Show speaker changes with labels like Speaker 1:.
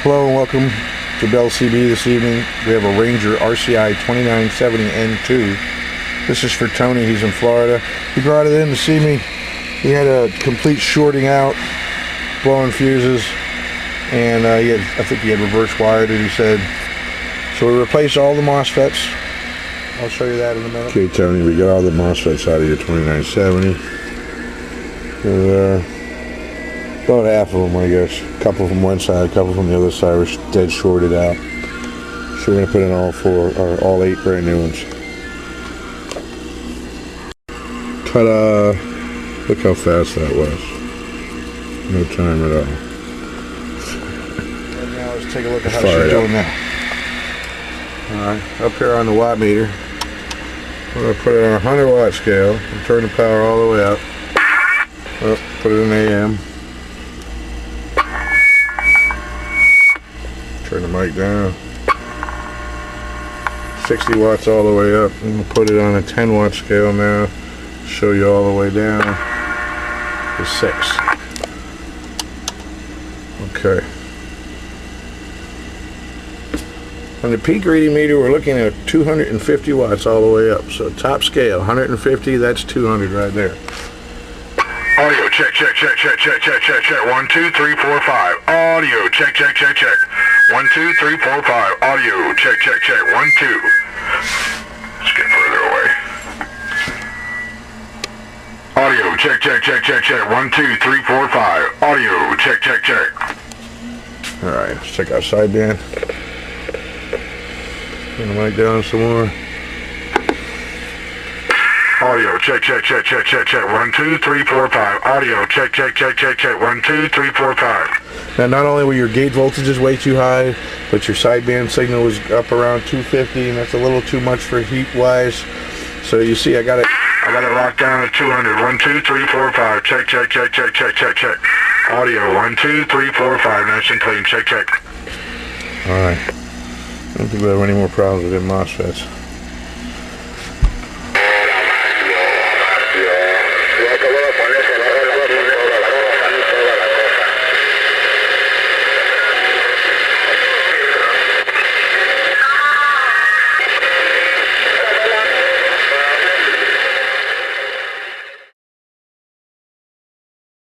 Speaker 1: Hello and welcome to Bell CB this evening. We have a Ranger RCI-2970N2. This is for Tony. He's in Florida. He brought it in to see me. He had a complete shorting out, blowing fuses, and I think he had reverse wired it, he said. So we replaced all the MOSFETs. I'll show you that in a minute. Okay, Tony, we got all the MOSFETs out of your 2970. There. About half of them, I guess. A couple from one side, a couple from the other side were dead shorted out. So we're going to put in all 4, or all 8 brand new ones. Ta-da! Look how fast that was. No time at all. Right now, let's take a look at how she's doing now. Alright, up here on the watt meter, we're going to put it on a 100 watt scale and turn the power all the way up. Oh, put it in AM. Turn the mic down. 60 watts all the way up. I'm going to put it on a 10 watt scale now. Show you all the way down to 6. Okay. On the peak reading meter, we're looking at 250 watts all the way up. So top scale, 150, that's 200 right there.
Speaker 2: Audio check, check, check, check, check, check, check, check. 1, 2, 3, 4, 5. Audio check, check, check, check. 1, 2, 3, 4, 5. Audio check, check, check. 1, 2. Let's get further away. Audio check, check, check, check, check. 1, 2, 3, 4, 5. Audio check, check, check.
Speaker 1: All right, let's check out sideband. Turn the mic down some more.
Speaker 2: Audio check, check, check, check, check, check. 1, 2, 3, 4, 5. Audio check, check, check, check, check. 1, 2, 3, 4, 5.
Speaker 1: Now, not only were your gauge voltages way too high, but your sideband signal was up around 250, and that's a little too much for heat-wise. So you see, I got it
Speaker 2: locked down at 200. 1, 2, 3, 4, 5. Check, check, check, check, check, check, check. Audio 1, 2, 3, 4, 5. Nice and clean. Check, check.
Speaker 1: All right. I don't think we'll have any more problems with them MOSFETs.